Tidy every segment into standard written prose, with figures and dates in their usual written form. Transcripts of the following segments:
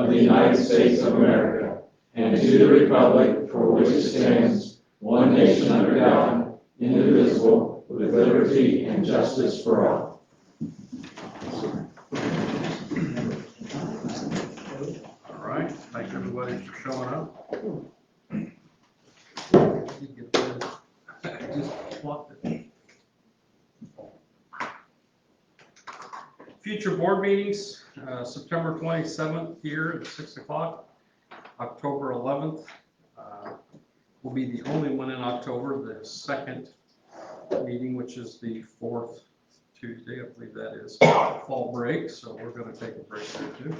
of the United States of America, and to the republic for which it stands, one nation under God, indivisible, with liberty and justice for all. All right, thank everybody for showing up. Just swapped it. Future board meetings, September 27th here at 6 o'clock. October 11th will be the only one in October. The second meeting, which is the 4th Tuesday, I believe that is, fall break, so we're going to take a break there too.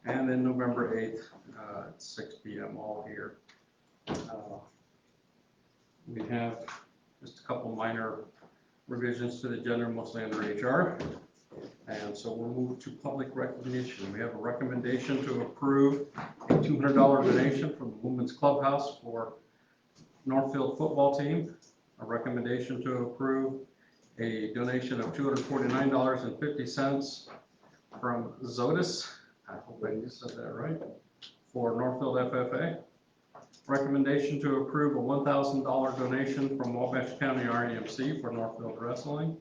And then November 8th at 6 p.m. all here. We have just a couple minor revisions to the agenda, mostly under HR. And so we'll move to public recognition. We have a recommendation to approve a $200 donation from the Women's Clubhouse for Northfield football team. A recommendation to approve a donation of $249.50 from Zotis. I hope I just said that right. For Northfield FFA. Recommendation to approve a $1,000 donation from Wabash County REMC for Northfield Wrestling.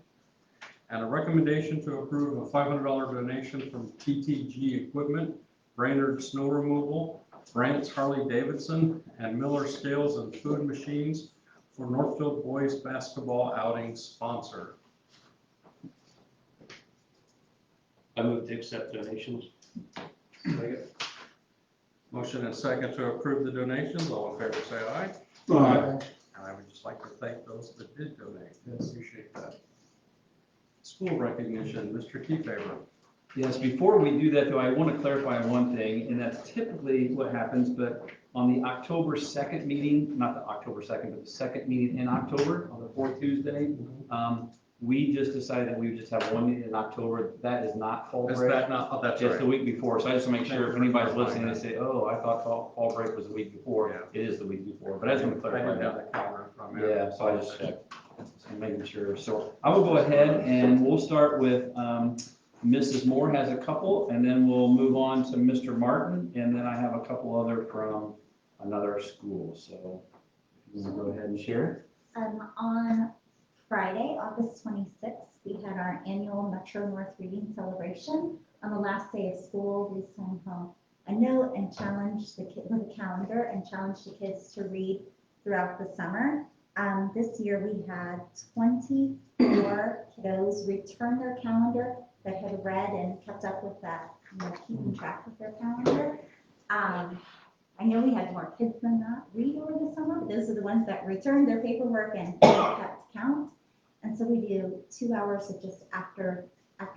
And a recommendation to approve a $500 donation from TTG Equipment, Brainerd Snow Removal, Brant's Harley Davidson, and Miller Scales and Food Machines for Northfield Boys Basketball Outing sponsor. I move to accept donations. Second. Motion and second to approve the donations. All in favor say aye. Aye. And I would just like to thank those that did donate. Appreciate that. School recognition, Mr. Kefauver. Yes, before we do that though, I want to clarify one thing, and that's typically what happens, but on the October 2nd meeting, not the October 2nd, but the second meeting in October, on the fourth Tuesday, we just decided that we would just have one meeting in October. That is not fall Is break. that not, oh, that's It's right. the week before, so I just want to make sure if anybody's listening, they Clarifying say, oh, I thought fall break was the week before. Yeah. It is the week before, but I just want to I clarify didn't have that. the calendar from you. Yeah, so I just checked, so making sure. So I will go ahead and we'll start with Mrs. Moore has a couple, and then we'll move on to Mr. Martin, and then I have a couple other from another school. So you want to go ahead and share? On Friday, August 26th, we had our annual Metro North Reading Celebration. On the last day of school, we sent home a note and challenged the kids with a calendar and challenged the kids to read throughout the summer. This year we had 24 kiddos return their calendar that had read and kept up with that, keeping track of their calendar. I know we had more kids than that read over the summer, but those are the ones that returned their paperwork and kept count. And so we do 2 hours of just after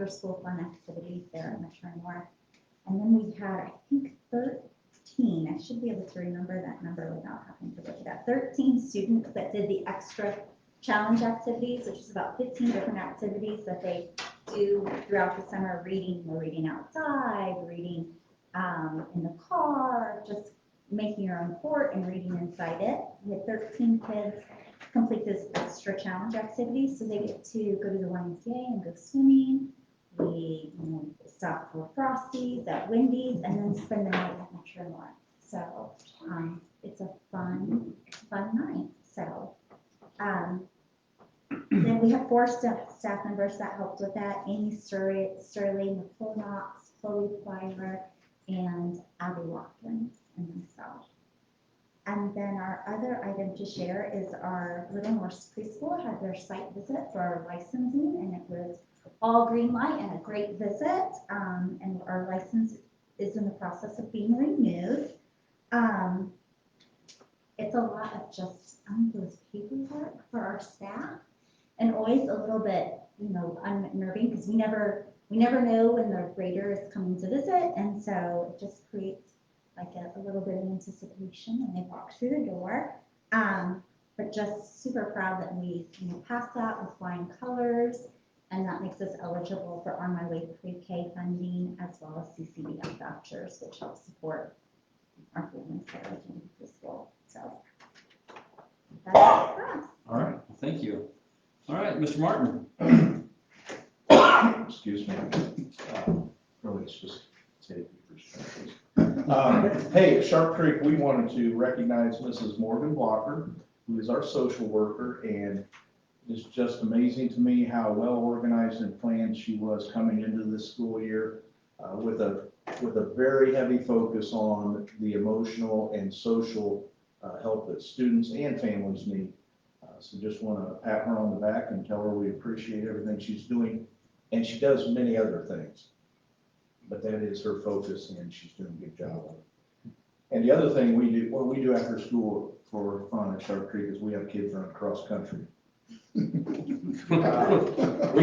school fun activities there at Metro North. And then we had, I think, 13, I should be able to remember that number without having to look it up, 13 students that did the extra challenge activities, which is about 15 different activities that they do throughout the summer, reading outside, reading in the car, just making your own fort and reading inside it. We had 13 kids complete this extra challenge activities, so they get to go to the YMCA and go swimming. We stop for Frosties at Wendy's and then spend the night at Metro North. So it's a fun night. So then we have 4 staff members that helped with that: Amy Sterling, Nicole Knox, Chloe Plyler, and Abby Watkins, and myself. And then our other item to share is our Little Norse Preschool had their site visit for our licensing, and it was all green light and a great visit. And our license is in the process of being renewed. It's a lot of just those paperwork for our staff, and always a little bit, unnerving because we never know when the grader is coming to visit, and so it just creates like a little bit of anticipation when they walk through the door. But just super proud that we passed that with flying colors, and that makes us eligible for On My Way Pre-K funding as well as CCBF vouchers, which helps support our families that are in the school. So that's it for us. All right, well, thank you. All right, Mr. Martin. Excuse me. Really, it's just safety perspectives. Hey, at Sharp Creek, we wanted to recognize Mrs. Morgan Blocker, who is our social worker, and it's just amazing to me how well organized and planned she was coming into this school year, with a very heavy focus on the emotional and social help that students and families need. So just want to pat her on the back and tell her we appreciate everything she's doing, and she does many other things, but that is her focus, and she's doing a good job of it. And the other thing we do, what we do after school for fun at Sharp Creek is we have kids run cross country. We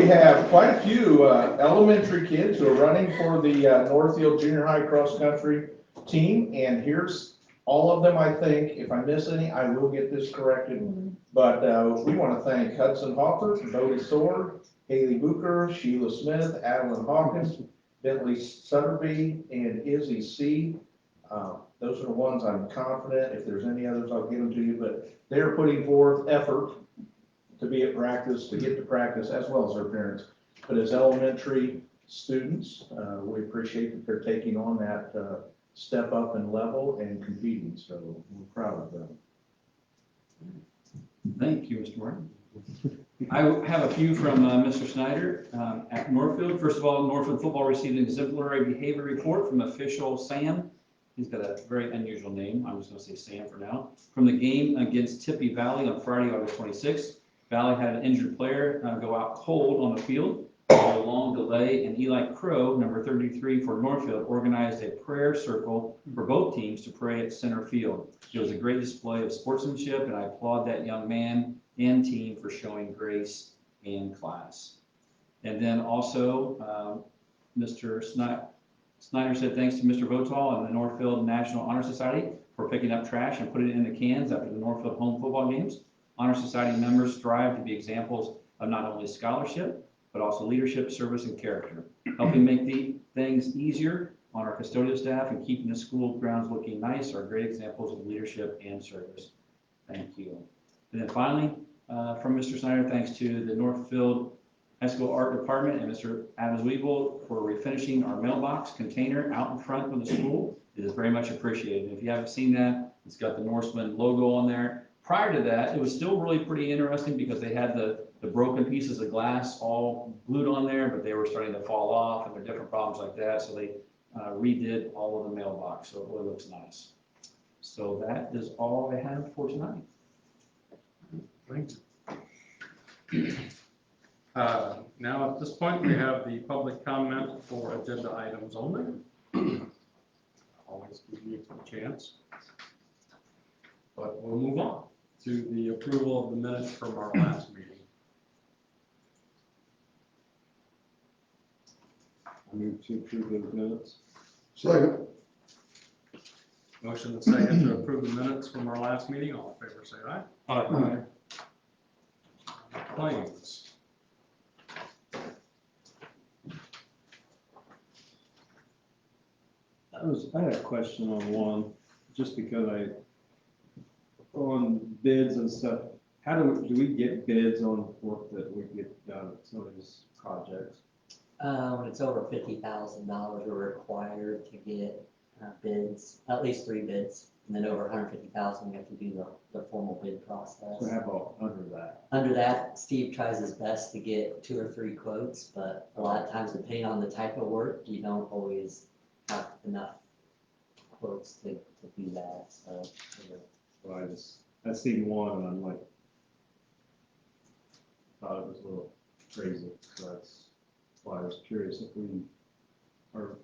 have quite a few elementary kids who are running for the Northfield Junior High cross country team, and here's all of them. I think if I miss any, I will get this corrected. But we want to thank Hudson Hopper, Bodie Sword, Haley Booker, Sheila Smith, Adeline Hawkins, Bentley Sutterby, and Izzy C. Those are the ones I'm confident. If there's any others, I'll give them to you. But they're putting forth effort to be at practice, to get to practice, as well as their parents. But as elementary students, we appreciate that they're taking on that step up in level and competing. So we're proud of them. Thank you, Mr. Martin. I have a few from Mr. Snyder at Northfield. First of all, Northfield football received an exemplary behavior report from official Sam. He's got a very unusual name. I'm just going to say Sam for now. From the game against Tippy Valley on Friday, August 26th. Valley had an injured player go out cold on the field. A long delay, and Eli Crow, number 33 for Northfield, organized a prayer circle for both teams to pray at center field. It was a great display of sportsmanship, and I applaud that young man and team for showing grace and class. And then also, Mr. Snyder said thanks to Mr. Votal and the Northfield National Honor Society for picking up trash and putting it in the cans after the Northfield home football games. Honor Society members strive to be examples of not only scholarship, but also leadership, service, and character, helping make the things easier on our custodial staff and keeping the school grounds looking nice are great examples of leadership and service. Thank you. And then finally, from Mr. Snyder, thanks to the Northfield High School Art Department and Mr. Adams Weevil for refinishing our mailbox container out in front of the school. It is very much appreciated. If you haven't seen that, it's got the Norseman logo on there. Prior to that, it was still really pretty interesting because they had the broken pieces of glass all glued on there, but they were starting to fall off and there are different problems like that. So they redid all of the mailbox, so it really looks nice. So that is all I have for tonight. Thank you. Now at this point, we have the public comment for agenda items only. Always give you a chance. But we'll move on to the approval of the minutes from our last meeting. I move to approve those minutes. Second. Motion and second to approve the minutes from our last meeting. All in favor, say aye. Aye. Claims. I had a question on one, just because on bids and stuff, how do we get bids on work that we get done at some of these projects? When it's over $50,000, we're required to get bids, at least 3 bids, and then over 150,000, we have to do the formal bid process. So how about under that? Under that, Steve tries his best to get 2 or 3 quotes, but a lot of times, depending on the type of work, you don't always have enough quotes to do that. So I seen one and I'm like, thought it was a little crazy, so that's why I was curious if we are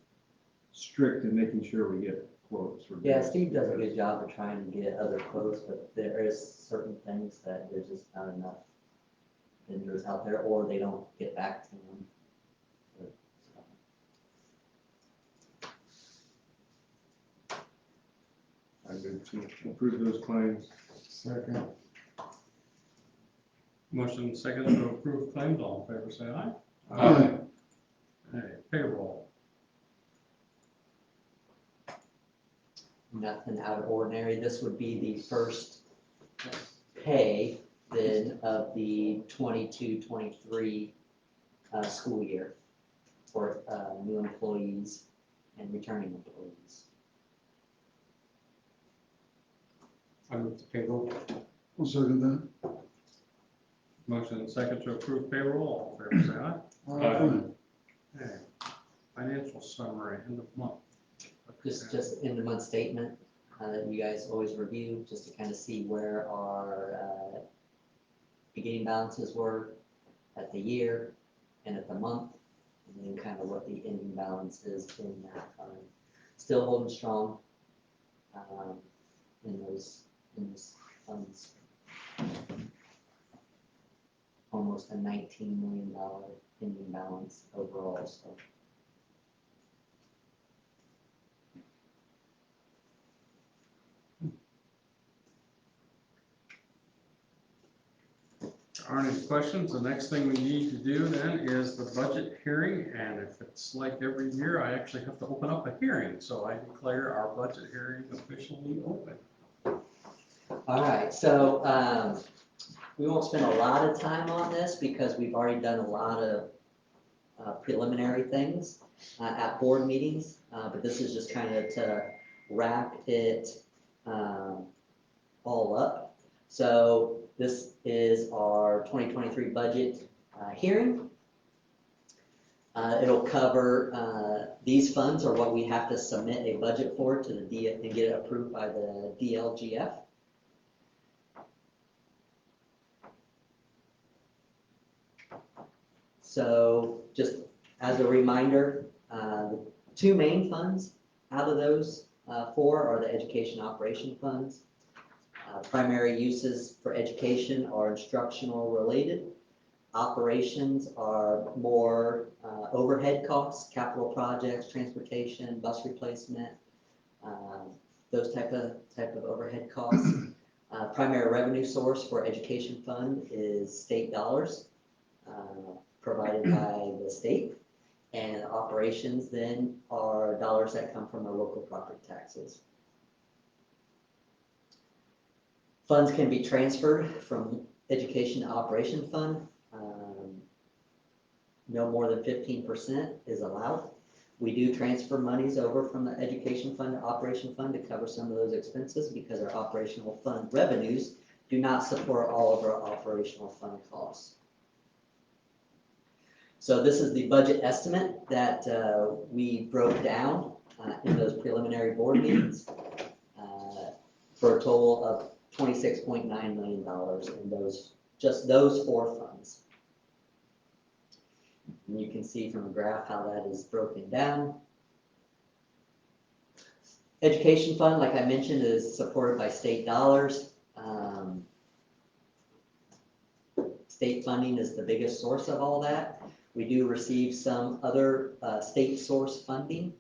strict in making sure we get quotes for yeah, bids. Steve does a good job of trying to get other quotes, but there is certain things that there's just not enough vendors out there, or they don't get back to them. I move to approve those claims. Second. Motion and second to approve claims. All in favor, say aye. Aye. Okay, payroll. Nothing out of ordinary. This would be the first pay then of the 22-23 school year for new employees and returning employees. I move the payroll. I'll second that. Motion and second to approve payroll. All in favor, say aye. Okay. Financial summary, end of month. Just end of month statement that you guys always review, just to kind of see where our beginning balances were at the year and at the month, and then kind of what the ending balance is in that fund. Still holding strong in those funds. Almost a $19 million ending balance overall, so. Aren't any questions? The next thing we need to do then is the budget hearing, and if it's like every year, I actually have to open up a hearing, so I declare our budget hearing officially open. All right, so we won't spend a lot of time on this because we've already done a lot of preliminary things at board meetings, but this is just kind of to wrap it all up. So this is our 2023 budget hearing. It'll cover these funds, or what we have to submit a budget for to the and get it approved by the DLGF. So just as a reminder, the two main funds out of those four are the education operation funds. Primary uses for education are instructional related. Operations are more overhead costs, capital projects, transportation, bus replacement, those type of overhead costs. Primary revenue source for education fund is state dollars provided by the state, and operations then are dollars that come from our local property taxes. Funds can be transferred from education to operation fund. No more than 15% is allowed. We do transfer monies over from the education fund to operation fund to cover some of those expenses because our operational fund revenues do not support all of our operational fund costs. So this is the budget estimate that we broke down in those preliminary board meetings for a total of $26.9 million in just those four funds. And you can see from the graph how that is broken down. Education fund, like I mentioned, is supported by state dollars. State funding is the biggest source of all that. We do receive some other state source funding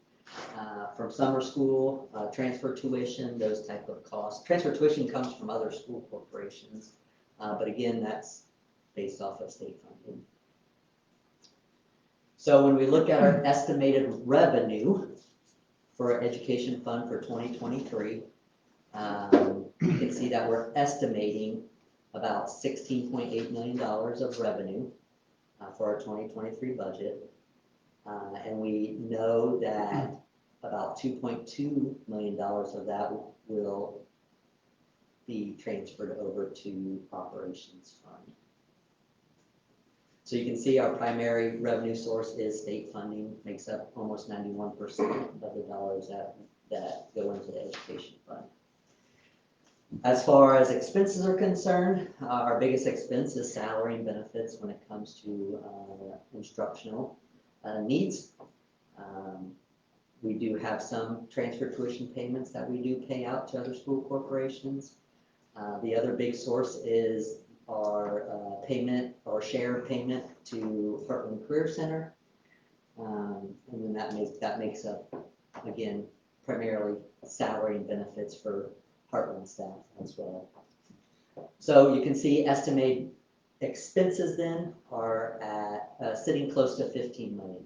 from summer school, transfer tuition, those type of costs. Transfer tuition comes from other school corporations, but again, that's based off of state funding. So when we look at our estimated revenue for our education fund for 2023, you can see that we're estimating about $16.8 million of revenue for our 2023 budget. And we know that about $2.2 million of that will be transferred over to operations fund. So you can see our primary revenue source is state funding, makes up almost 91% of the dollars that go into the education fund. As far as expenses are concerned, our biggest expense is salary and benefits when it comes to instructional needs. We do have some transfer tuition payments that we do pay out to other school corporations. The other big source is our payment or share payment to Heartland Career Center. And then that makes up, again, primarily salary and benefits for Heartland staff as well. So you can see estimated expenses then are at sitting close to $15 million.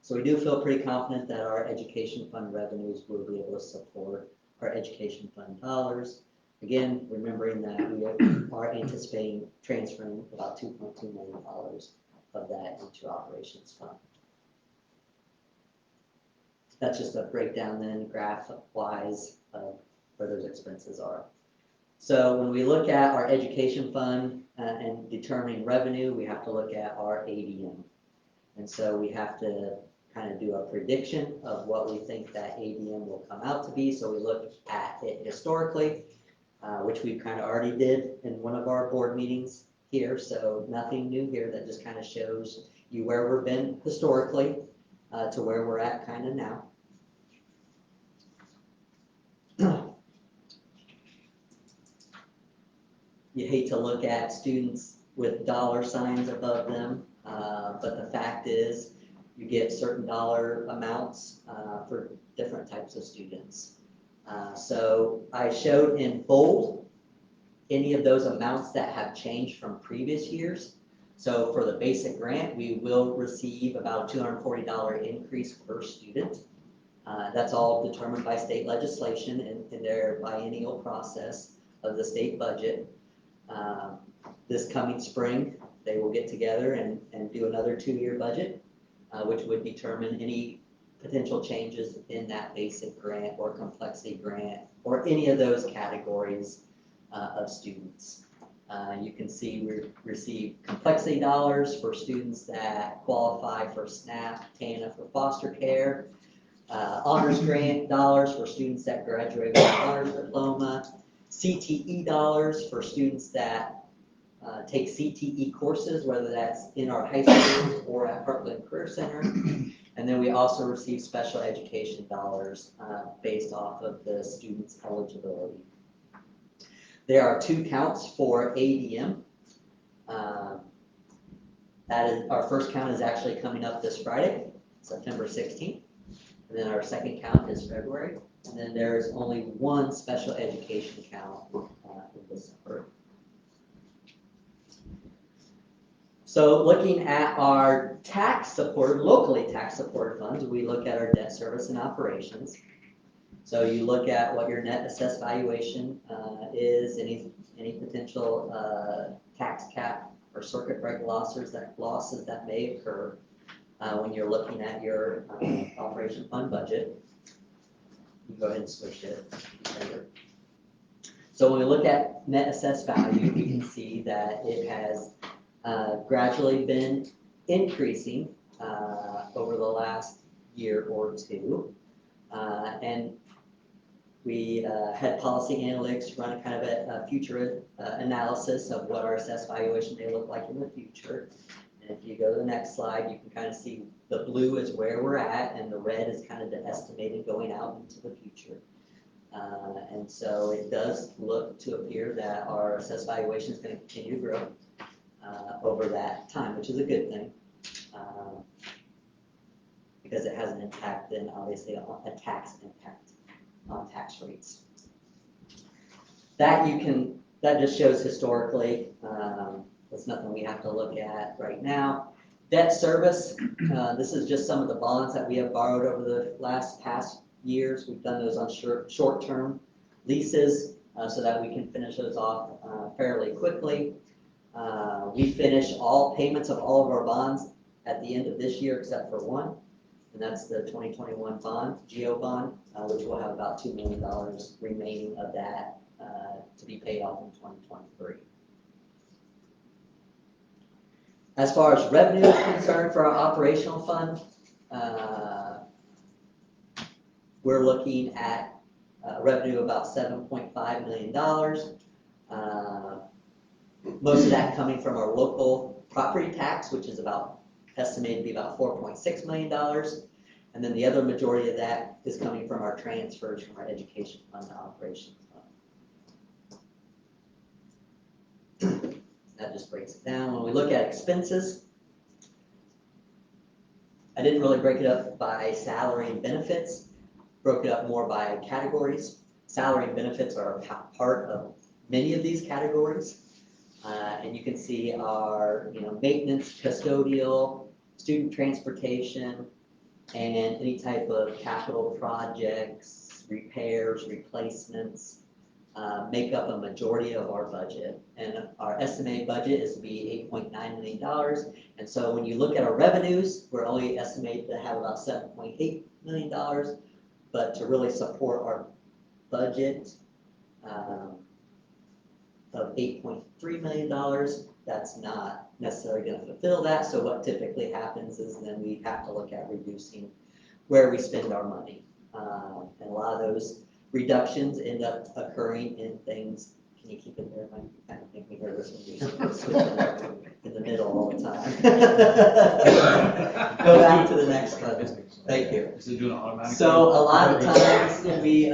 So we do feel pretty confident that our education fund revenues will be able to support our education fund dollars. Again, remembering that we are anticipating transferring about $2.2 million of that into operations fund. That's just a breakdown then graph-wise of where those expenses are. So when we look at our education fund and determining revenue, we have to look at our ADM. And so we have to kind of do a prediction of what we think that ADM will come out to be. So we look at it historically, which we kind of already did in one of our board meetings here. So nothing new here, that just kind of shows you where we've been historically to where we're at kind of now. You hate to look at students with dollar signs above them, but the fact is you get certain dollar amounts for different types of students. So I showed in bold any of those amounts that have changed from previous years. So for the basic grant, we will receive about a $240 increase per student. That's all determined by state legislation in their biennial process of the state budget. This coming spring, they will get together and do another 2-year budget, which would determine any potential changes in that basic grant or complexity grant or any of those categories of students. You can see we receive complexity dollars for students that qualify for SNAP, TANF, or foster care, honors grant dollars for students that graduate with an honors diploma, CTE dollars for students that take CTE courses, whether that's in our high schools or at Parkland Career Center. And then we also receive special education dollars based off of the student's eligibility. There are 2 counts for ADM. That is, our first count is actually coming up this Friday, September 16th. And then our second count is February. And then there's only 1 special education count in December. So looking at our locally tax supported funds, we look at our debt service and operations. So you look at what your net assessed valuation is, any potential tax cap or circuit breaker losses that may occur when you're looking at your operation fund budget. You go ahead and switch it. So when we look at net assessed value, we can see that it has gradually been increasing over the last year or 2. And we had policy analytics run kind of a future analysis of what our assessed valuation may look like in the future. And if you go to the next slide, you can kind of see the blue is where we're at, and the red is kind of the estimated going out into the future. And so it does look to appear that our assessed valuation is going to continue to grow over that time, which is a good thing, because it has an impact then obviously a tax impact on tax rates. That just shows historically. It's nothing we have to look at right now. Debt service, this is just some of the bonds that we have borrowed over the past years. We've done those on short-term leases so that we can finish those off fairly quickly. We finish all payments of all of our bonds at the end of this year except for 1, and that's the 2021 bond, GEO bond, which will have about $2 million remaining of that to be paid off in 2023. As far as revenue is concerned for our operational fund, we're looking at revenue of about $7.5 million. Most of that coming from our local property tax, which is estimated to be about $4.6 million. And then the other majority of that is coming from our transfers from our education fund to operations fund. That just breaks it down. When we look at expenses, I didn't really break it up by salary and benefits, broke it up more by categories. Salary and benefits are a part of many of these categories. And you can see our maintenance, custodial, student transportation, and any type of capital projects, repairs, replacements, make up a majority of our budget. And our estimated budget is to be $8.9 million. And so when you look at our revenues, we're only estimated to have about $7.8 million. But to really support our budget of $8.3 million. That's not necessarily going to fulfill that. So what typically happens is then we have to look at reducing where we spend our money. And a lot of those reductions end up occurring in things. Can you keep it there, Mike? You kind of make me nervous when you switch it up in the middle all the time. Go back to the next one. Thank you. Is it doing it automatically? So a lot of times we,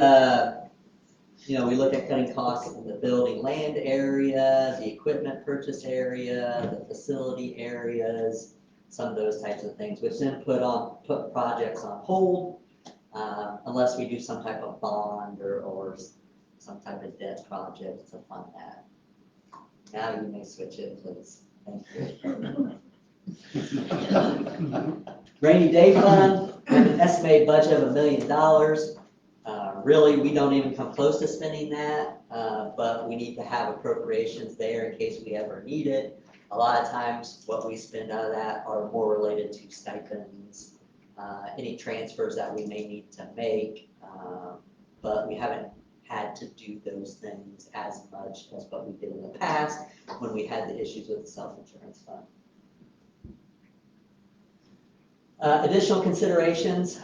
we look at cutting costs in the building land area, the equipment purchase area, the facility areas, some of those types of things, which then put projects on hold unless we do some type of bond or some type of debt project to fund that. Now you may switch it, please. Thank you. Rainy day fund, an estimated budget of $1 million. Really, we don't even come close to spending that, but we need to have appropriations there in case we ever need it. A lot of times, what we spend out of that are more related to stipends, any transfers that we may need to make, but we haven't had to do those things as much as what we did in the past when we had the issues with the self-insurance fund. Additional considerations,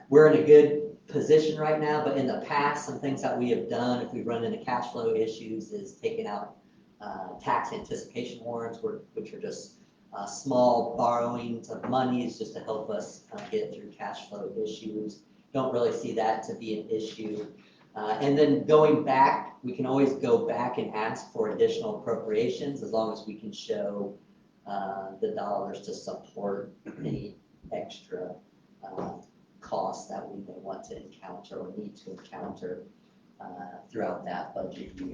we're in a good position right now, but in the past, some things that we have done if we run into cash flow issues is taking out tax anticipation warrants, which are just small borrowings of monies just to help us get through cash flow issues. Don't really see that to be an issue. And then going back, we can always go back and ask for additional appropriations as long as we can show the dollars to support any extra costs that we may want to encounter or need to encounter throughout that budget year.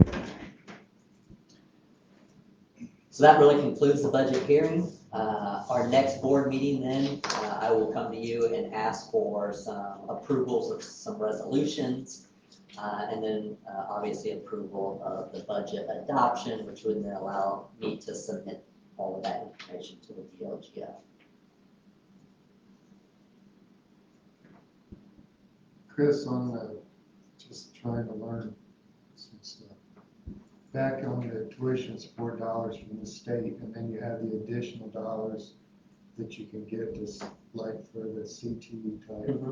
So that really concludes the budget hearing. Our next board meeting then, I will come to you and ask for some approvals of some resolutions, and then obviously approval of the budget adoption, which would then allow me to submit all of that information to the DLGF. Chris, on just trying to learn some stuff. Back on the tuition support dollars from the state, and then you have the additional dollars that you can get just like for the CTE type. Mm-hmm.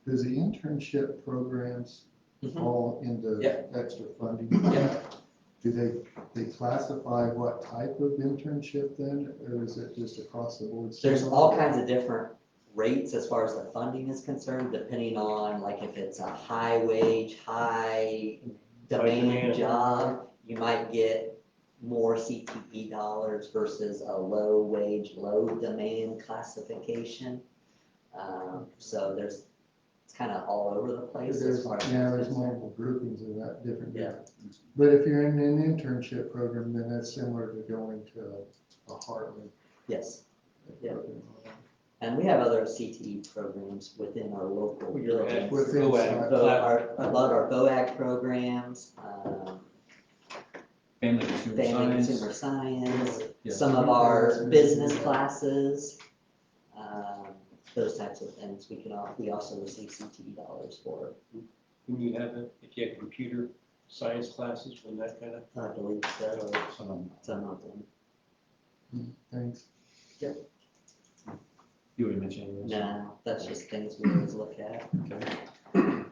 Does the internship programs fall into Yep. extra funding? Yep. Do they classify what type of internship then, or is it just across the board? There's all kinds of different rates as far as the funding is concerned, depending on like if it's a high wage, high demand job, you might get more CTE dollars versus a low wage, low demand classification. So it's kind of all over the place as far as. Yeah, there's multiple groupings of that different. Yeah. But if you're in an internship program, then that's similar to going to a Heartland. Yes. Yeah. And we have other CTE programs within our local buildings. Within A lot of our BOAG programs, Family consumer family science. consumer science, Yeah. some of our business classes, those types of things. We also receive CTE dollars for. When you have if you have computer science classes, when that kind of. I believe so. Some of them. Thanks. You already mentioned it. No, that's just things we always look at. Okay.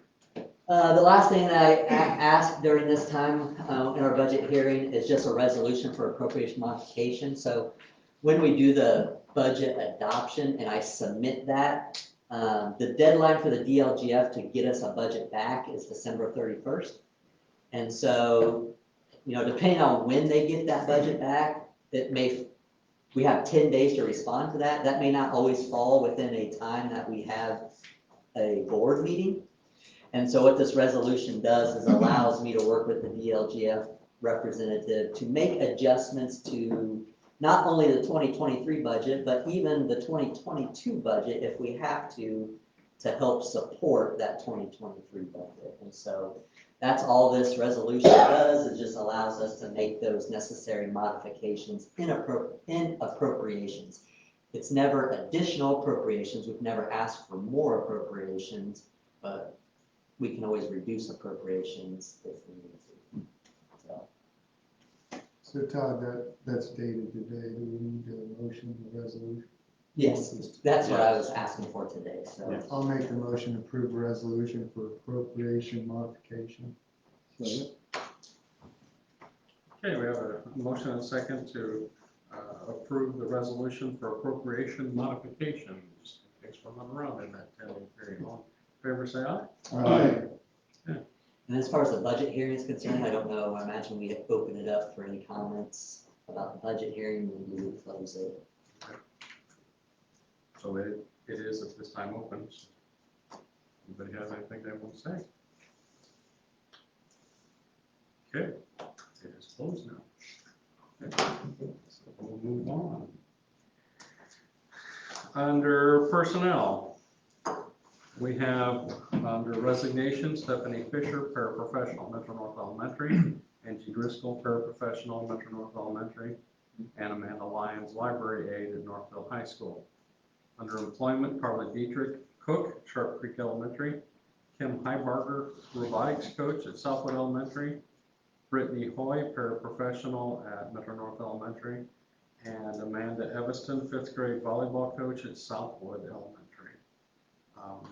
The last thing that I asked during this time in our budget hearing is just a resolution for appropriation modification. So when we do the budget adoption and I submit that, the deadline for the DLGF to get us a budget back is December 31st. And so, depending on when they get that budget back, we have 10 days to respond to that. That may not always fall within a time that we have a board meeting. And so what this resolution does is allows me to work with the DLGF representative to make adjustments to not only the 2023 budget, but even the 2022 budget if we have to help support that 2023 budget. And so that's all this resolution does. It just allows us to make those necessary modifications in appropriations. It's never additional appropriations. We've never asked for more appropriations, but we can always reduce appropriations if we need to. So, So Todd, that's dated today, do we need a motion, a resolution? yes, that's what I was asking for today, so. Yes. I'll make the motion to approve a resolution for appropriation modification. Second. Okay, we have a motion and a second to approve the resolution for appropriation modifications. Thanks for running around in that 10-day period. All in favor, say aye. Aye. And as far as the budget hearing is concerned, I don't know, I imagine we open it up for any comments about the budget hearing, and we would close it. So it is at this time open. Anybody has anything they want to say? Okay, it is closed now. Okay, so we'll move on. Under personnel, we have under resignation, Stephanie Fisher, paraprofessional, Metro North Elementary, Angie Driscoll, paraprofessional, Metro North Elementary, and Amanda Lyons, library aide at Northville High School. Under employment, Carla Dietrich, cook, Sharp Creek Elementary, Kim Heibarger, robotics coach at Southwood Elementary, Brittany Hoy, paraprofessional at Metro North Elementary, and Amanda Eviston, fifth grade volleyball coach at Southwood Elementary.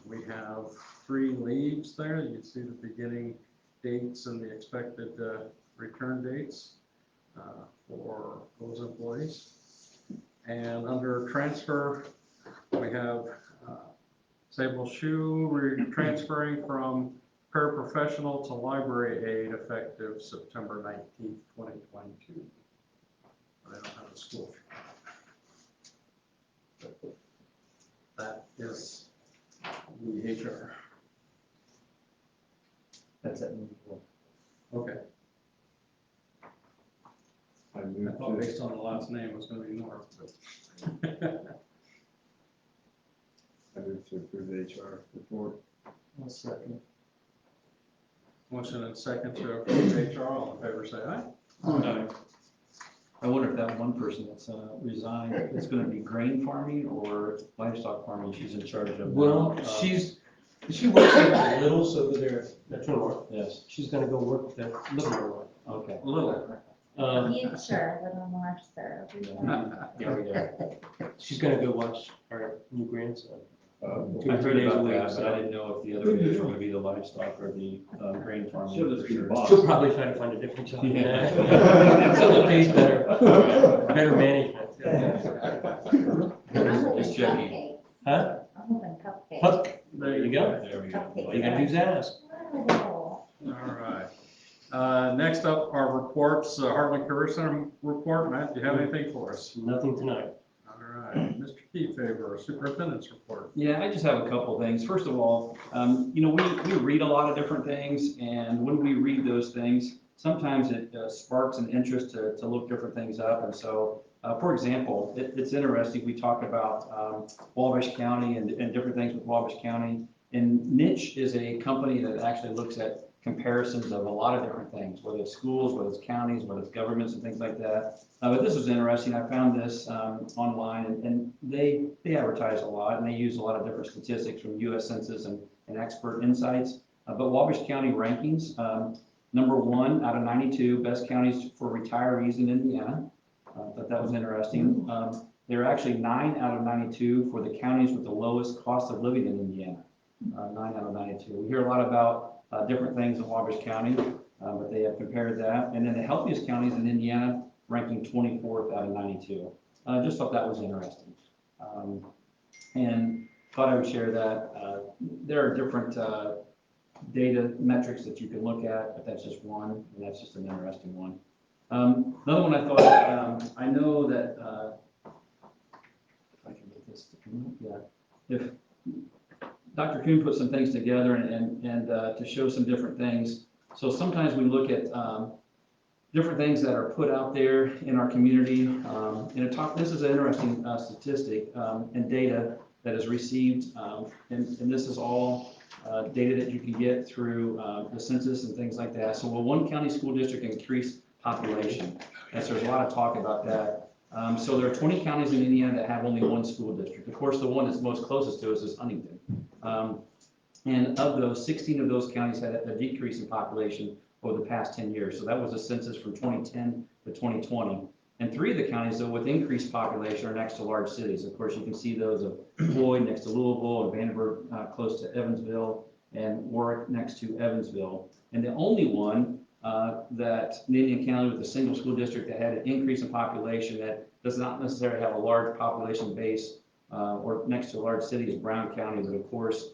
We have 3 leaves there. You can see the beginning dates and the expected return dates for those employees. And under transfer, we have Sable Shu transferring from paraprofessional to library aide effective September 19th, 2022. But I don't have a school. That is the HR. That's it. Okay. I I move thought to, based on the last name it was going to be North, but. I move to approve the HR report. I'll second. Motion and second to approve HR. All in favor, say aye. I wonder if that one person that's resigned, it's gonna be grain farming or livestock farming she's in charge of? Well, she works there a little, so that they're Metro North. Yes, She's gonna go work with the Livermore okay. Little. one. Future, a little more so. There we go. She's gonna go watch our new grandson. I heard about that, but I didn't know if the other days were gonna be the livestock or the grain farming. She'll just be the for boss. She'll probably try to find a different job. Yeah. Something that pays better, better management. Just checking. Huh? I'm hoping cupcake. Huck, there you go. There we go. All you gotta do is ask. All right. Next up are reports. Heartland Career Center report. Matt, do you have anything for us? Nothing tonight. All right. Mr. Keyfaber, superintendent's report. Yeah, I just have a couple of things. First of all, we read a lot of different things, and when we read those things, sometimes it sparks an interest to look different things up. And so, for example, it's interesting, we talk about Wabash County and different things with Wabash County. And Niche is a company that actually looks at comparisons of a lot of different things, whether it's schools, whether it's counties, whether it's governments and things like that. But this was interesting. I found this online, and they advertise a lot, and they use a lot of different statistics from U.S. Census and expert insights. But Wabash County rankings, number 1 out of 92 best counties for retirees in Indiana. Thought that was interesting. They're actually 9 out of 92 for the counties with the lowest cost of living in Indiana. 9 out of 92. We hear a lot about different things in Wabash County, but they have compared that. And then the healthiest counties in Indiana, ranking 24th out of 92. Just thought that was interesting. And thought I would share that. There are different data metrics that you can look at, but that's just one, and that's just an interesting one. Another one I thought, I know that, if I can get this to come up, yeah. If Dr. Kuhn put some things together and to show some different things. So sometimes we look at different things that are put out there in our community. This is an interesting statistic and data that is received, and this is all data that you can get through the census and things like that. So will one county school district increase population? And so there's a lot of talk about that. So there are 20 counties in Indiana that have only one school district. Of course, the one that's most closest to us is Huntington. And of those, 16 of those counties had a decrease in population over the past 10 years. So that was a census from 2010 to 2020. And 3 of the counties, though, with increased population are next to large cities. Of course, you can see those of Floyd next to Louisville, and Vandenberg close to Evansville, and Warwick next to Evansville. And the only one that in Indian County with a single school district that had an increase in population that does not necessarily have a large population base or next to a large city is Brown County, but of course,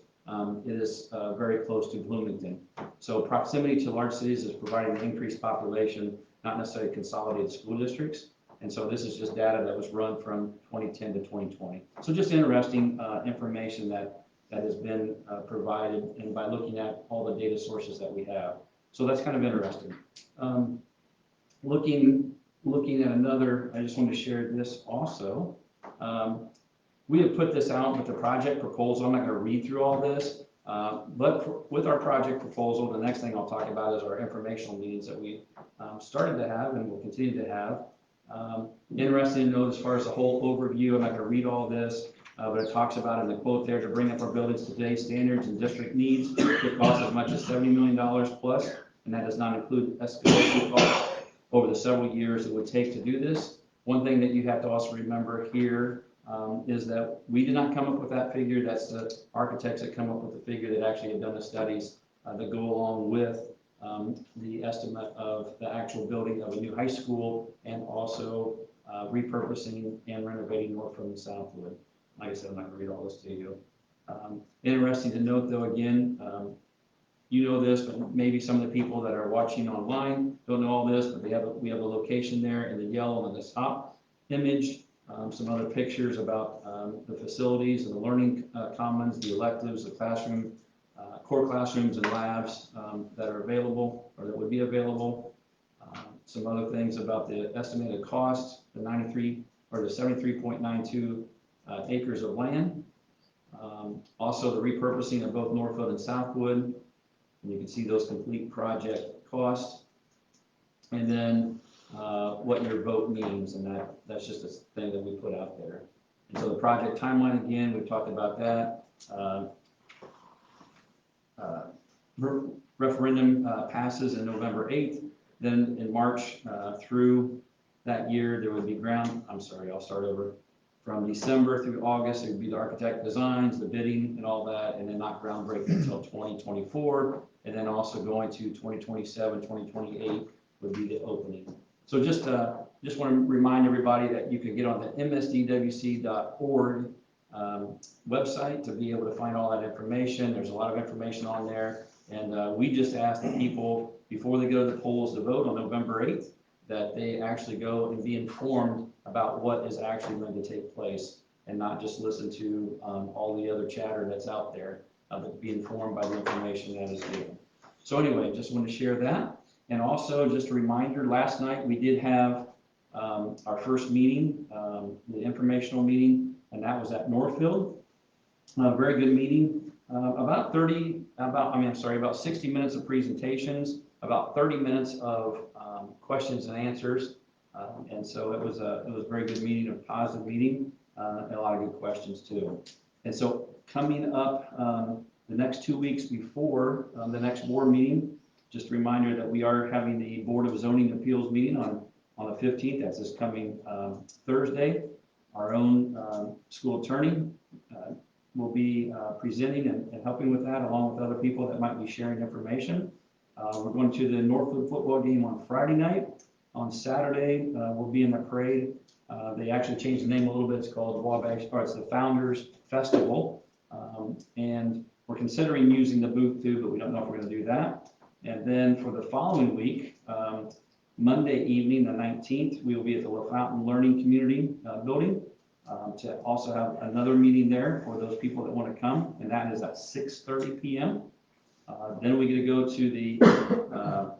it is very close to Bloomington. So proximity to large cities is providing an increased population, not necessarily consolidated school districts. And so this is just data that was run from 2010 to 2020. So just interesting information that has been provided, and by looking at all the data sources that we have. So that's kind of interesting. Looking at another, I just want to share this also. We have put this out with the project proposal. I'm not going to read through all this, but with our project proposal, the next thing I'll talk about is our informational meetings that we started to have and will continue to have. Interesting to note as far as the whole overview, I'm not going to read all this, but it talks about in the quote there, to bring up our buildings to today's standards and district needs, it costs as much as $70 million plus, and that does not include escalation costs over the several years it would take to do this. One thing that you have to also remember here is that we did not come up with that figure. That's the architects that come up with the figure that actually have done the studies that go along with the estimate of the actual building of a new high school and also repurposing and renovating Northfield and Southwood. Like I said, I'm not going to read all this to you. Interesting to note, though, again, you know this, but maybe some of the people that are watching online don't know all this, but we have a location there in the yellow on the top image. Some other pictures about the facilities and the learning commons, the electives, the classroom, core classrooms and labs that are available or that would be available. Some other things about the estimated cost, the 73.92 acres of land. Also the repurposing of both Northfield and Southwood. And you can see those complete project costs. And then what your vote means, and that's just a thing that we put out there. And so the project timeline, again, we've talked about that. Referendum passes in November 8th. Then in March through that year, there would be I'll start over. From December through August, it would be the architect designs, the bidding and all that, and then not groundbreaking until 2024. And then also going to 2027, 2028 would be the opening. So just want to remind everybody that you can get on the msdwc.org website to be able to find all that information. There's a lot of information on there. And we just ask the people, before they go to the polls to vote on November 8th, that they actually go and be informed about what is actually going to take place and not just listen to all the other chatter that's out there, but be informed by the information that is given. So anyway, just want to share that. And also just a reminder, last night we did have our first meeting, the informational meeting, and that was at Northfield. A very good meeting. About 60 minutes of presentations, about 30 minutes of questions and answers. And so it was a very good meeting, a positive meeting, and a lot of good questions too. And so coming up the next 2 weeks before the next board meeting, just a reminder that we are having the Board of Zoning Appeals meeting on the 15th. That's this coming Thursday. Our own school attorney will be presenting and helping with that, along with other people that might be sharing information. We're going to the Northfield football game on Friday night. On Saturday, we'll be in the parade. They actually changed the name a little bit. It's called Wabash, or it's the Founders Festival. And we're considering using the booth too, but we don't know if we're going to do that. And then for the following week, Monday evening, the 19th, we will be at the LaFountain Learning Community Building to also have another meeting there for those people that want to come, and that is at 6:30 p.m. Then we get to go to the,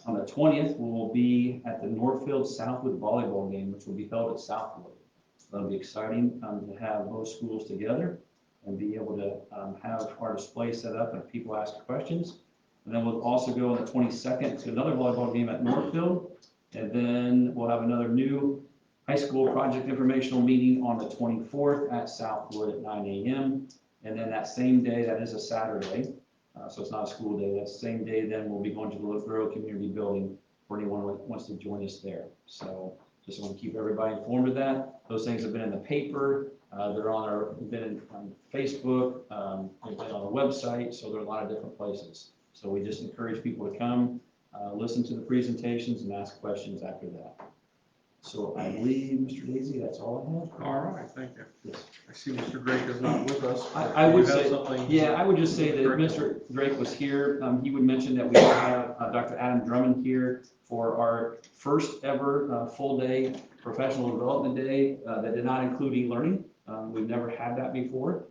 on the 20th, we'll be at the Northfield Southwood volleyball game, which will be held at Southwood. So that'll be exciting to have both schools together and be able to have our display set up and people ask questions. And then we'll also go on the 22nd to another volleyball game at Northfield. And then we'll have another new high school project informational meeting on the 24th at Southwood at 9 a.m. And then that same day, that is a Saturday, So it's not a school day. That same day, then we'll be going to the Rural Community Building for anyone who wants to join us there. So just want to keep everybody informed of that. Those things have been in the paper. They're been on Facebook, they've been on the website, so there are a lot of different places. So we just encourage people to come, listen to the presentations and ask questions after that. So I believe, Mr. Daisy, that's all I have. All right, thank you. Yes. I see Mr. Drake is not with us. I Do would you have say, something? yeah, I would just say that if Mr. Drake was here, he would mention that we have Dr. Adam Drummond here for our first ever full day professional development day that did not include e-learning. We've never had that before.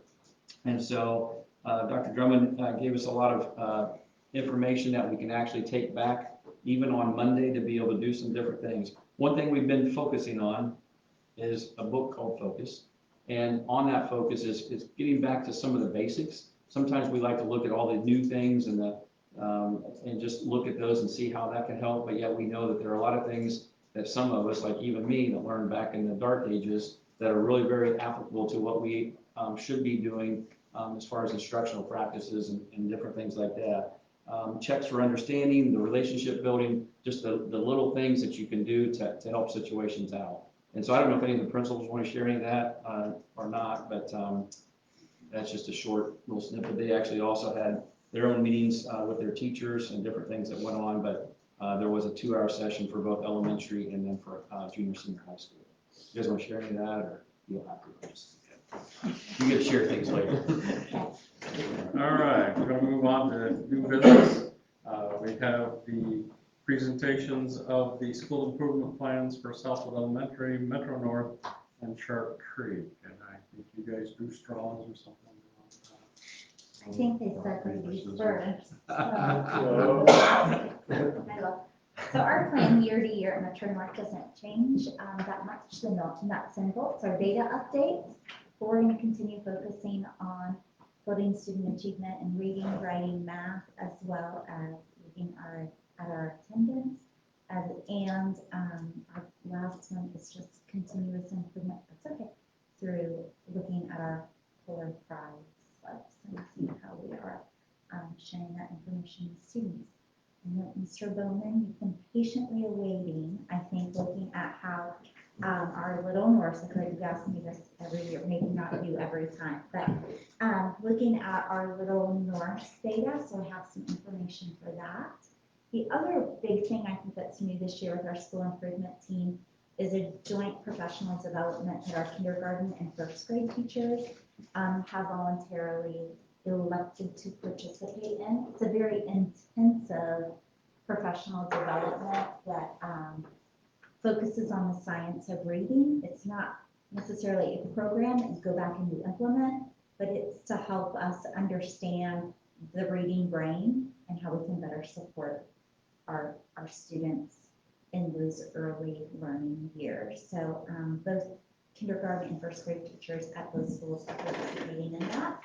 And so Dr. Drummond gave us a lot of information that we can actually take back even on Monday to be able to do some different things. One thing we've been focusing on is a book called Focus. And on that focus is getting back to some of the basics. Sometimes we like to look at all the new things and just look at those and see how that can help. But yet we know that there are a lot of things that some of us, like even me, that learned back in the dark ages that are really very applicable to what we should be doing as far as instructional practices and different things like that. Checks for understanding, the relationship building, just the little things that you can do to help situations out. And so I don't know if any of the principals want to share any of that or not, but that's just a short little snippet. They actually also had their own meetings with their teachers and different things that went on, but there was a 2-hour session for both elementary and then for junior, senior high school. You guys want to share any of that, or you don't have to? Just, you get to share things later. All right, we're going to move on to new business. We have the presentations of the school improvement plans for Southwood Elementary, Metro North, and Sharp Creek. And I think you guys do straws or something. I think they said ladies first. So our plan year to year at Metro North doesn't change that much. The nuts and bolts are data updates. But we're going to continue focusing on building student achievement in reading, writing, math, as well as looking at our attendance. And our last one is just continuous improvement. That's okay. Through looking at our core prize slips and seeing how we are sharing that information with students. And then Mr. Bowman, you've been patiently awaiting, I think, looking at how our Little North, I feel like you ask me this every year, maybe not you every time, but looking at our Little North data, so I have some information for that. The other big thing I think that's new this year with our school improvement team is a joint professional development that our kindergarten and first grade teachers have voluntarily elected to participate in. It's a very intensive professional development that focuses on the science of reading. It's not necessarily a program that you go back and you implement, but it's to help us understand the reading brain and how we can better support our students in those early learning years. So both kindergarten and first grade teachers at those schools are participating in that.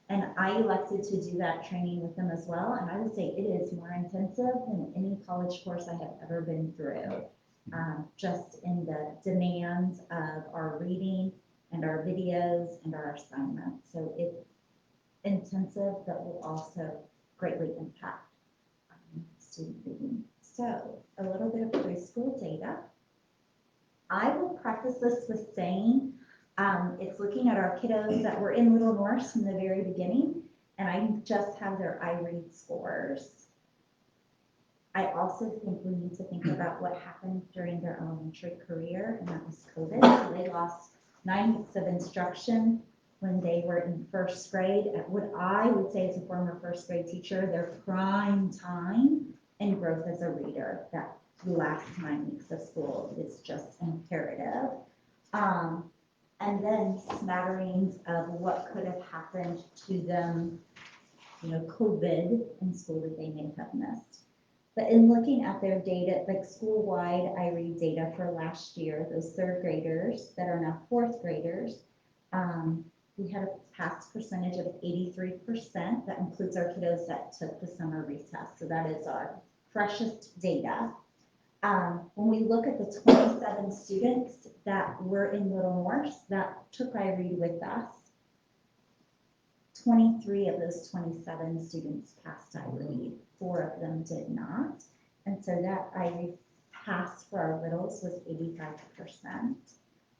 And I elected to do that training with them as well. And I would say it is more intensive than any college course I have ever been through. Just in the demands of our reading and our videos and our assignments. So it's intensive, but will also greatly impact student reading. So a little bit of preschool data. I will preface this with saying it's looking at our kiddos that were in Little North from the very beginning, and I just have their iRead scores. I also think we need to think about what happened during their elementary career, and that was COVID. So they lost 9 weeks of instruction when they were in first grade at what I would say as a former first grade teacher, their prime time and growth as a reader. That last 9 weeks of school is just imperative. And then smatterings of what could have happened to them, COVID in school that they may have missed. But in looking at their data, like school-wide iRead data for last year, those third graders that are now fourth graders, we had a pass percentage of 83%. That includes our kiddos that took the summer retest. So that is our freshest data. When we look at the 27 students that were in Little North that took iRead with us, 23 of those 27 students passed I-read, 4 of them did not. And so that I-read pass for our littles was 85%.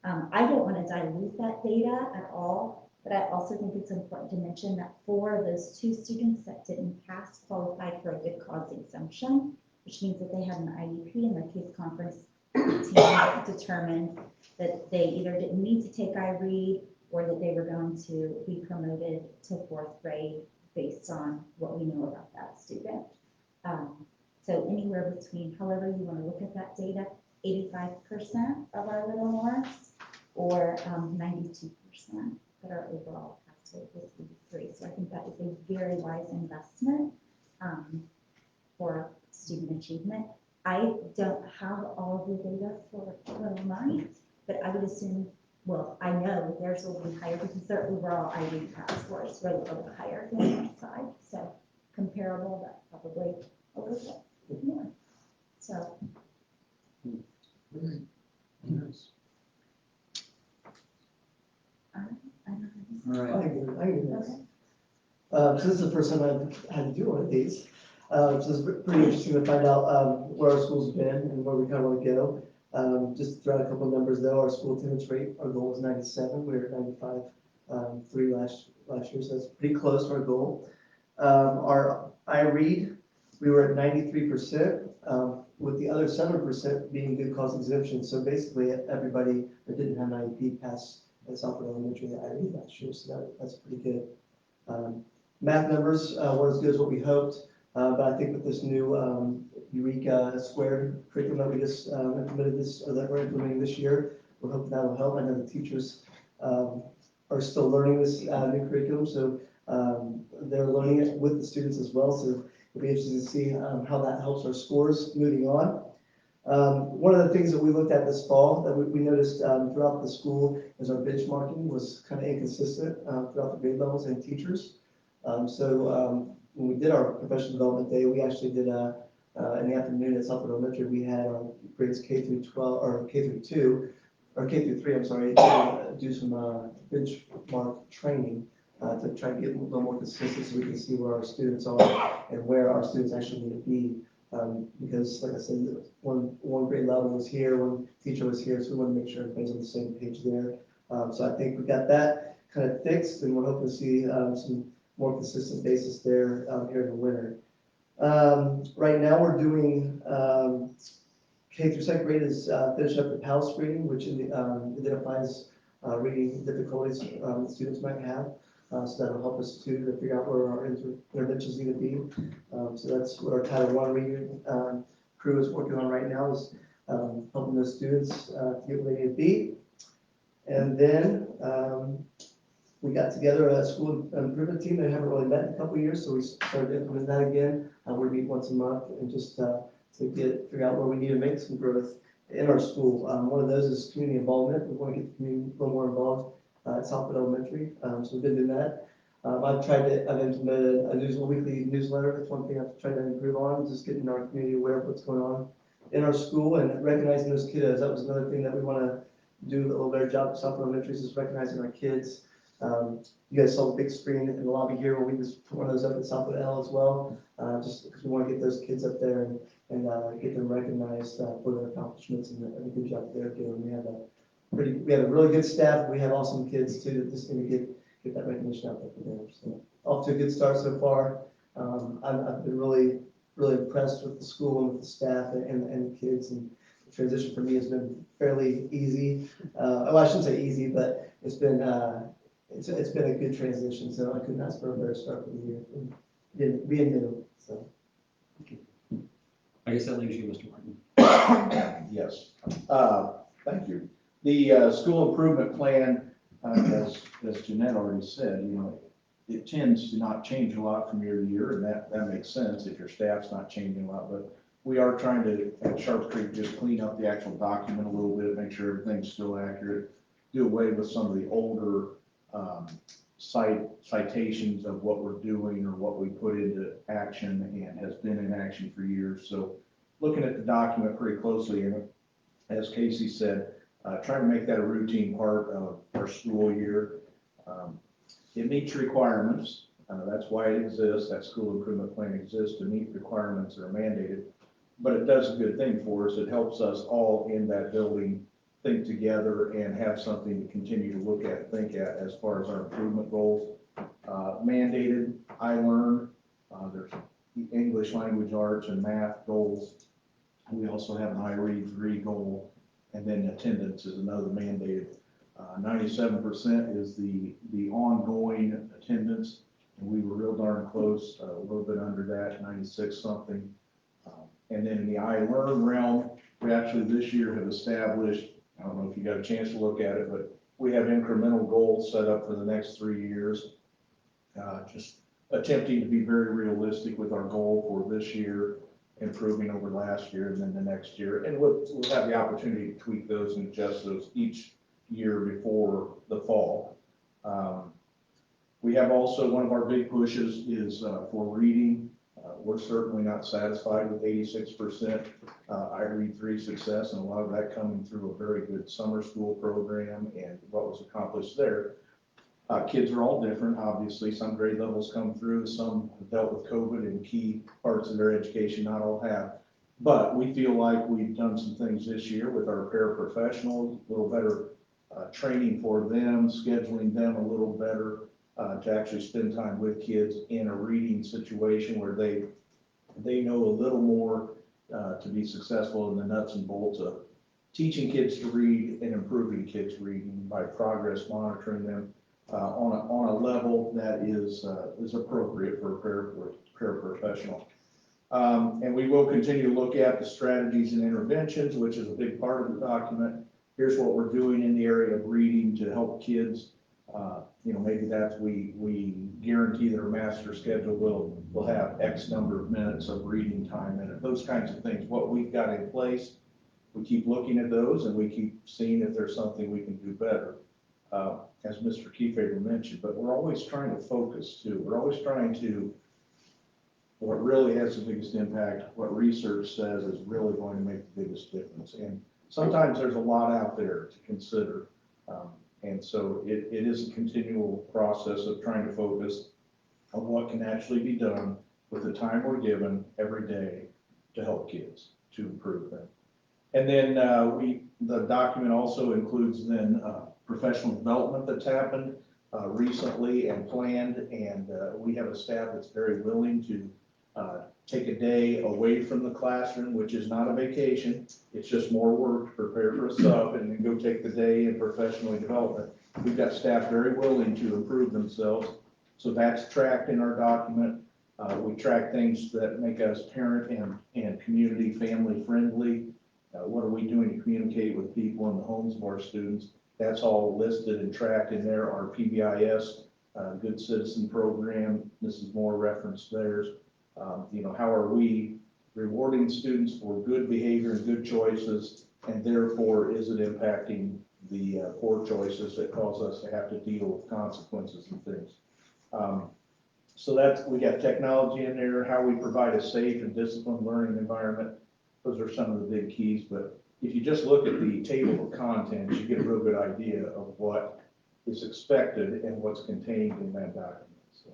I don't want to dilute that data at all, but I also think it's important to mention that 4 of those 2 students that didn't pass qualified for a good cause exemption, which means that they had an IEP and their case conference team determined that they either didn't need to take I-read or that they were going to be promoted to 4th grade based on what we know about that student. So anywhere between, however you want to look at that data, 85% of our little Norths or 92% that our overall pass rate was 83. So I think that is a very wise investment for student achievement. I don't have all of the data for little Ninth, but I would assume, well, I know theirs will be higher because their overall IB pass scores were a little bit higher than our side. So comparable, but probably a little bit more. So. Yes. I don't know. I can do this. Okay. This is the first time I've had to do one of these. So it's pretty interesting to find out where our school's been and where we kind of want to go. Just to throw out a couple of numbers though, our school attendance rate, our goal was 97. We were at 95.3 last year, so that's pretty close to our goal. Our I-read, we were at 93%, with the other 7% being good cause exemption. So basically everybody that didn't have an IEP passed at Southwood Elementary the I-read last year, so that's pretty good. Math numbers weren't as good as what we hoped, but I think with this new Eureka Squared curriculum that we just implemented that we're implementing this year, we're hoping that'll help. I know the teachers are still learning this new curriculum, so they're learning it with the students as well. So it'll be interesting to see how that helps our scores moving on. One of the things that we looked at this fall that we noticed throughout the school is our benchmarking was kind of inconsistent throughout the grade levels and teachers. So when we did our professional development day, we actually did in the afternoon at Southwood Elementary, we had our grades K through 12 or K through 2 or K through 3, I'm sorry, do some benchmark training to try to get a little more consistent so we can see where our students are and where our students actually need to be. Because like I said, one grade level was here, one teacher was here, so we want to make sure everybody's on the same page there. So I think we got that kind of fixed, and we're hoping to see some more consistent basis there here in the winter. Right now we're doing K through 2nd grade is finish up the PAL screening, which identifies reading difficulties students might have. So that'll help us too to figure out where our interventions need to be. So that's what our Title I reading crew is working on right now, is helping those students to get where they need to be. And then we got together a school improvement team that haven't really met in a couple of years, so we started to implement that again. We meet once a month and just to figure out where we need to make some growth in our school. One of those is community involvement. We want to get the community a little more involved at Southwood Elementary, so we've been doing that. I've implemented a weekly newsletter. That's one thing I've tried to improve on, just getting our community aware of what's going on in our school and recognizing those kiddos. That was another thing that we want to do a little better job at Southwood Elementary, is recognizing our kids. You guys saw the big screen in the lobby here, where we just put one of those up at Southwood L as well, just because we want to get those kids up there and get them recognized for their accomplishments and the good job they're doing. We have a really good staff. We have awesome kids too that just need to get that recognition out there for them. So off to a good start so far. I've been really impressed with the school and with the staff and the kids, and the transition for me has been fairly easy. Well, I shouldn't say easy, but it's been a good transition. So I couldn't ask for a better start for the year, being new. So I guess that leaves you, Mr. Martin. Yes. Thank you. The school improvement plan, as Jeanette already said, it tends to not change a lot from year to year, and that makes sense if your staff's not changing a lot. But we are trying to, at Sharp Creek, just clean up the actual document a little bit, make sure everything's still accurate, do away with some of the older citations of what we're doing or what we put into action and has been in action for years. So looking at the document pretty closely, and as Casey said, try to make that a routine part of our school year. It meets requirements. That's why it exists. That school improvement plan exists to meet requirements that are mandated. But it does a good thing for us. It helps us all in that building think together and have something to continue to look at, think at as far as our improvement goals. Mandated, I learned, there's English language arts and math goals. We also have an I read 3 goal, and then attendance is another mandated. 97% is the ongoing attendance, and we were real darn close, a little bit under that, 96 something. And then in the I learn realm, we actually this year have established, I don't know if you got a chance to look at it, but we have incremental goals set up for the next 3 years. Just attempting to be very realistic with our goal for this year, improving over last year and then the next year. And we'll have the opportunity to tweak those and adjust those each year before the fall. We have also, one of our big pushes is for reading. We're certainly not satisfied with 86% I read 3 success, and a lot of that coming through a very good summer school program and what was accomplished there. Kids are all different, obviously. Some grade levels come through, some have dealt with COVID in key parts of their education, not all have. But we feel like we've done some things this year with our paraprofessionals, a little better training for them, scheduling them a little better to actually spend time with kids in a reading situation where they know a little more to be successful in the nuts and bolts of teaching kids to read and improving kids' reading by progress monitoring them on a level that is appropriate for a paraprofessional. And we will continue to look at the strategies and interventions, which is a big part of the document. Here's what we're doing in the area of reading to help kids. Maybe that's we guarantee their master schedule will have X number of minutes of reading time in it. Those kinds of things. What we've got in place, we keep looking at those and we keep seeing if there's something we can do better. As Mr. Kiefaber mentioned, but we're always trying to focus too. We're always trying to, what really has the biggest impact, what research says is really going to make the biggest difference. And sometimes there's a lot out there to consider. And so it is a continual process of trying to focus on what can actually be done with the time we're given every day to help kids, to improve them. And then the document also includes then professional development that's happened recently and planned, and we have a staff that's very willing to take a day away from the classroom, which is not a vacation. It's just more work to prepare for a sub and then go take the day and professionally develop it. We've got staff very willing to improve themselves. So that's tracked in our document. We track things that make us parent and community family friendly. What are we doing to communicate with people in the homes of our students? That's all listed and tracked in there. Our PBIS, Good Citizen Program, Mrs. Moore referenced theirs. How are we rewarding students for good behavior and good choices, and therefore is it impacting the poor choices that cause us to have to deal with consequences and things. So we got technology in there, how we provide a safe and disciplined learning environment. Those are some of the big keys, but if you just look at the table of contents, you get a real good idea of what is expected and what's contained in that document. So,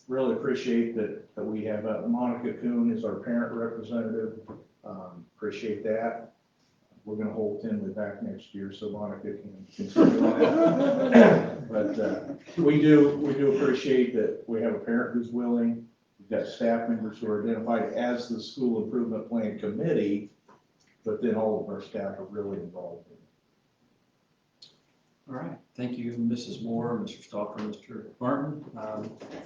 really appreciate that we have Monica Kuhn as our parent representative. Appreciate that. We're going to hold Tinley back next year so Monica can continue on that. But we do appreciate that we have a parent who's willing. We've got staff members who are identified as the school improvement plan committee, but then all of our staff are really involved in it. All right, thank you, Mrs. Moore, Mr. Stalker, Mr. Martin,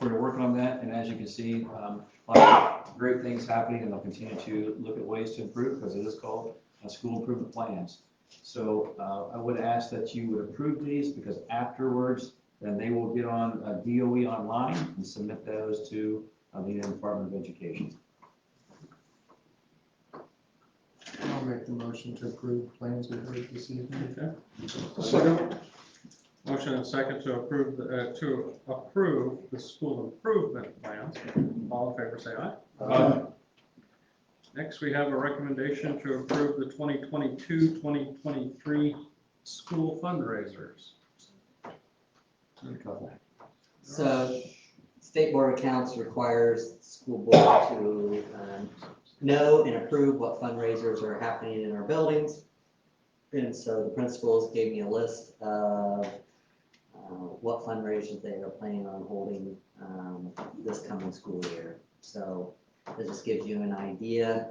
for your work on that. And as you can see, a lot of great things happening, and they'll continue to look at ways to improve because it is called school improvement plans. So I would ask that you would approve these because afterwards, then they will get on DOE online and submit those to the Department of Education. I'll make the motion to approve plans we heard this evening. Okay. Second. Motion and second to approve the school improvement plans. All in favor, say aye. Aye. Next, we have a recommendation to approve the 2022-2023 school fundraisers. So, State Board of Accounts requires the school board to know and approve what fundraisers are happening in our buildings. And so the principals gave me a list of what fundraisers they are planning on holding this coming school year. So it just gives you an idea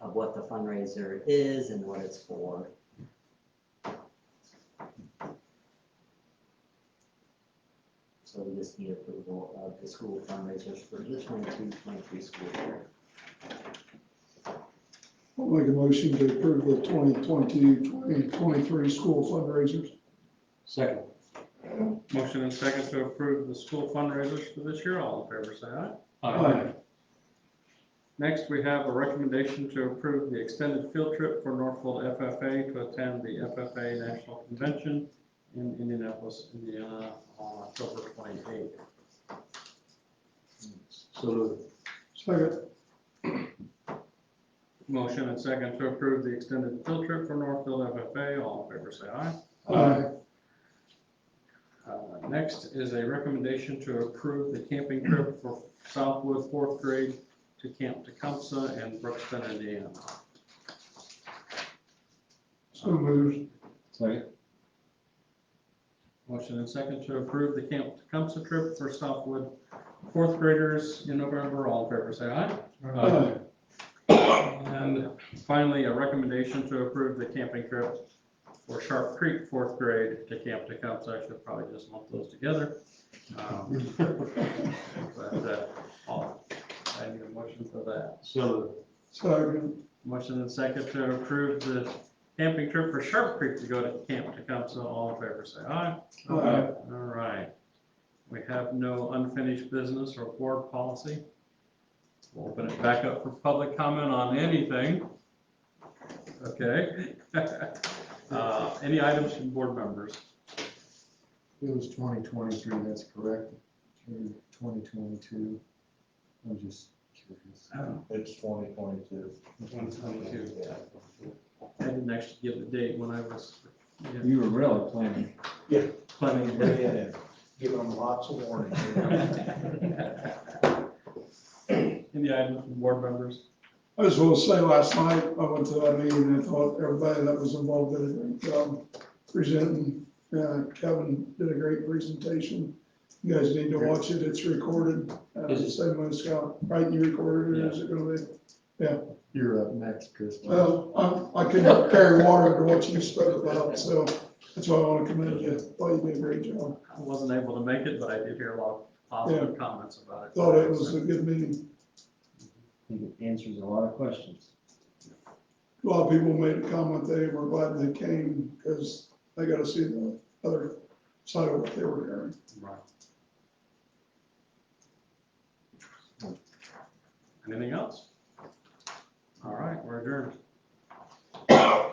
of what the fundraiser is and what it's for. So we just need approval of the school fundraisers for the 22-23 school year. I'll make a motion to approve the 2022-2023 school fundraisers. Second. Motion and second to approve the school fundraisers for this year. All in favor, say aye. Aye. Next, we have a recommendation to approve the extended field trip for Northfield FFA to attend the FFA National Convention in Indianapolis, Indiana on October 28th. So Second. Motion and second to approve the extended field trip for Northfield FFA. All in favor, say aye. Aye. Next is a recommendation to approve the camping trip for Southwood fourth grade to Camp Tecumseh in Brookston, Indiana. So moved. second. Motion and second to approve the Camp Tecumseh trip for Southwood fourth graders in November. All in favor, say aye. Aye. And finally, a recommendation to approve the camping trip for Sharp Creek fourth grade to Camp Tecumseh. I should probably just lump those together. I need a motion for that. So Second. Motion and second to approve the camping trip for Sharp Creek to go to Camp Tecumseh. All in favor, say aye. Aye. All right. We have no unfinished business or board policy. We'll open it back up for public comment on anything. Okay. Any items from board members? It was 2023, that's correct, through 2022. I'm just curious. It's 2022. 2022. I didn't actually give the date when I was. you were really planning. Planning. Yeah, giving them lots of warning. Any items from board members? I just want to say, last night, I went to that meeting, and I thought everybody that was involved did a great job presenting. Kevin did a great presentation. You guys need to watch it, it's recorded. Same with Scott, right, you recorded it, is it gonna be? You're up next, Chris. Well, I couldn't carry water to what you spoke about, so that's why I want to commend you. Thought you did a great job. I wasn't able to make it, but I did hear a lot of positive comments about it. Thought it was a good meeting. I think it answers a lot of questions. A lot of people made a comment, they were glad they came because they got to see the other side of what they were hearing. Right. Anything else? All right, we're adjourned. Yeah.